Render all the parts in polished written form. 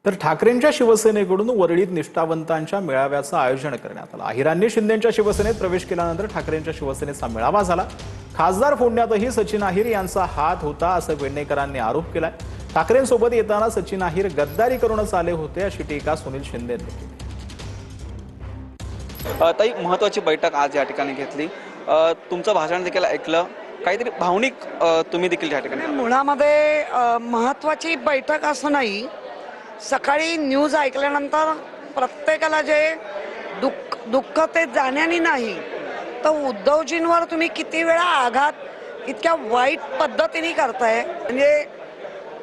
तर ठाकरेंच्या शिवसेनेकडून वरळीत निष्ठावंतांच्या मेळाव्याचं आयोजन करण्यात आलं। अहिरांनी शिंदेंच्या शिवसेनेत प्रवेश केल्यानंतर ठाकरेंच्या शिवसेनेचा मेळावा झाला। खासदार फोडण्यातही सचिन अहिर यांचा हात होता असं वेडणेकरांनी आरोप केलाय। ठाकरेंसोबत येताना सचिन अहिर गद्दारी करूनच आले होते अशी टीका सुनील शिंदेंनी केली। ताई, महत्त्वाची बैठक आज या ठिकाणी घेतली। तुमचं भाषण देखील ऐकलं, काहीतरी भावनिक तुम्ही देखील या ठिकाणी मुळामध्ये महत्त्वाची बैठक असं नाही। सकाळी न्यूज ऐकल्यानंतर प्रत्येकाला जे दुःख ते जाण्याने नाही, तर उद्धवजींवर तुम्ही किती वेळा आघात इतक्या वाईट पद्धतीने करताय। म्हणजे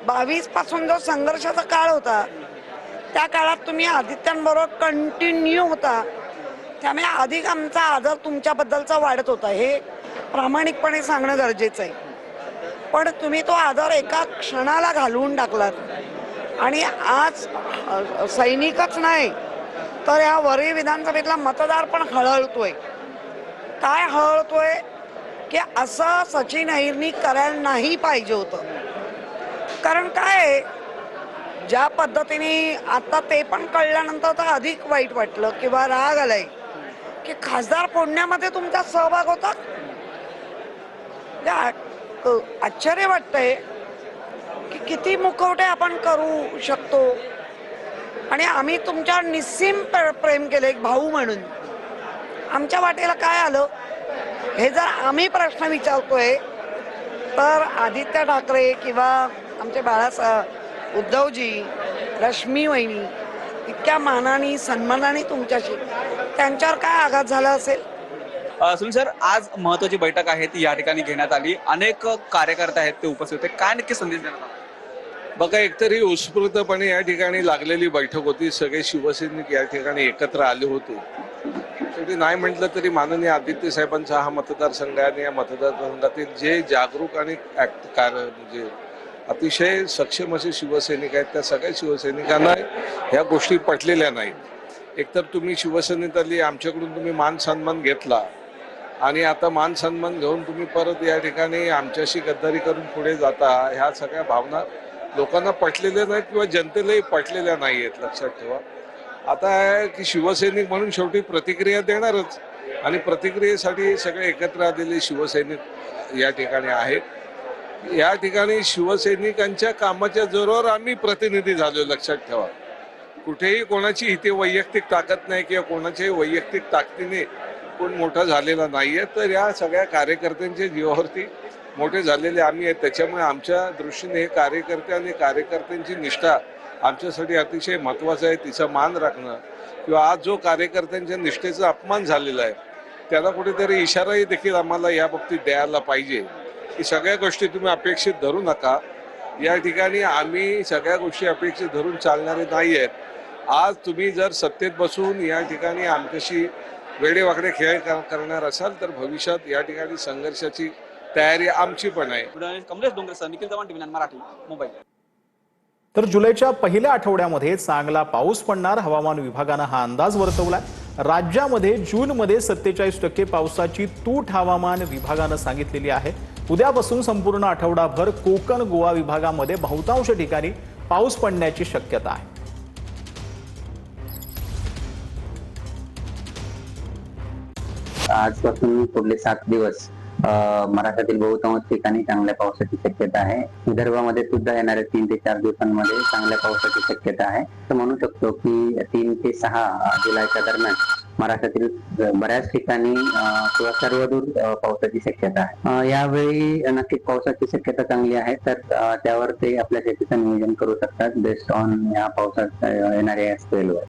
22 पासून जो संघर्षाचा काळ होता त्या काळात तुम्ही आदित्यांबरोबर कंटिन्यू होता, त्यामुळे अधिक आमचा आदर तुमच्याबद्दलचा वाढत होता, हे प्रामाणिकपणे सांगणं गरजेचं आहे। पण तुम्ही तो आदर एका क्षणाला घालवून टाकलात आणि आज सैनिकच नाही तर या वरळी विधानसभेतला मतदार पण हळहळतोय। काय हळहळतोय की असं सचिन अहिरनी करायला नाही पाहिजे होतं। कारण काय, ज्या पद्धतीने आता ते पण कळल्यानंतर तर अधिक वाईट वाटलं किंवा राग आलाय की खासदार फोडण्यामध्ये तुमचा सहभाग होता। आश्चर्य वाटतंय की किती मुखवटे आपण करू शकतो, आणि आम्ही तुमच्यावर निस्सीम प्रेम केलं एक भाऊ म्हणून। आमच्या वाटेला काय आलं हे जर आम्ही प्रश्न विचारतोय, तर आदित्य ठाकरे किंवा आमचे उद्धवजी, रश्मी वहिनी इतक्या मानाने सन्मानाने तुमच्याशी, त्यांच्यावर काय आघात झाला असेल। सुनील सर, आज महत्त्वाची बैठक आहे ती या ठिकाणी घेण्यात आली। अनेक कार्यकर्ते आहेत ते उपस्थित होते, काय नक्की संदेश देण्यात आला? बघा, एकतरी उत्स्फूर्तपणे या ठिकाणी लागलेली बैठक होती। सगळे शिवसैनिक या ठिकाणी एकत्र आले होते। शेवटी नाही म्हटलं तरी माननीय आदित्य साहेबांचा हा मतदारसंघ आहे आणि या मतदारसंघातील जे जागरूक आणि म्हणजे अतिशय सक्षम असे शिवसैनिक आहेत, त्या सगळ्या शिवसैनिकांना ह्या गोष्टी पटलेल्या नाहीत। एकतर तुम्ही शिवसेनेत आली, आमच्याकडून तुम्ही मान सन्मान घेतला आणि आता मान सन्मान घेऊन तुम्ही परत या ठिकाणी आमच्याशी गद्दारी करून पुढे जाता, ह्या सगळ्या भावना लोकांना पटलेल्या नाहीत किंवा जनतेलाही पटलेल्या नाही आहेत। लक्षात ठेवा, आता आहे की शिवसैनिक म्हणून शेवटी प्रतिक्रिया देणारच, आणि प्रतिक्रियेसाठी सगळे एकत्र आलेले शिवसैनिक या ठिकाणी आहेत। या ठिकाणी शिवसैनिकांच्या कामाच्या जोरावर आम्ही प्रतिनिधी झालो। लक्षात ठेवा, कुठेही कोणाची इथे वैयक्तिक ताकद नाही किंवा कोणाच्याही वैयक्तिक ताकदीने कोण मोठा झालेला नाहीये, तर या सगळ्या कार्यकर्त्यांच्या जीवावरती मोठे झालेले आम्ही आहेत। त्याच्यामुळे आमच्या दृष्टीने हे कार्यकर्ते आणि कार्यकर्त्यांची निष्ठा आमच्यासाठी अतिशय महत्त्वाचं आहे। तिचा मान राखणं, किंवा आज जो कार्यकर्त्यांच्या निष्ठेचा अपमान झालेला आहे त्याला कुठेतरी इशाराही देखील आम्हाला या बाबतीत द्यायला पाहिजे की सगळ्या गोष्टी तुम्ही अपेक्षित धरू नका। या ठिकाणी आम्ही सगळ्या गोष्टी अपेक्षित धरून चालणारे नाही आहेत। आज तुम्ही जर सत्तेत बसून या ठिकाणी आमच्याशी वेडेवाकडे खेळ करणार असाल तर भविष्यात या ठिकाणी संघर्षाची तयारी आमची पण आहे। कमलेश डोंगरे, निखिल चव्हाण, टीव्ही 9 मराठी, मुंबई। तर जुलैच्या पहिल्या आठवड्यामध्ये चांगला पाऊस पडणार हवामान विभागानं हा अंदाज वर्तवलाय। राज्यामध्ये जूनमध्ये 47% पावसाची तूट हवामान विभागानं सांगितलेली आहे। उद्यापासून संपूर्ण आठवडाभर कोकण गोवा विभागामध्ये बहुतांश ठिकाणी पाऊस पडण्याची शक्यता आहे। आजपासून पुढले 7 दिवस महाराष्ट्रातील बहुतांश ठिकाणी चांगल्या पावसाची शक्यता आहे। विदर्भामध्ये सुद्धा येणाऱ्या 3 ते 4 दिवसांमध्ये चांगल्या पावसाची शक्यता आहे। तर म्हणू शकतो की 3 ते 6 जुलैच्या दरम्यान महाराष्ट्रातील बऱ्याच ठिकाणी किंवा सर्वदूर पावसाची शक्यता आहे। यावेळी नक्कीच पावसाची शक्यता चांगली आहे, तर त्यावर ते आपल्या शेतीचं नियोजन करू शकतात बेस्ड ऑन या पावसात येणाऱ्या स्पेलवर।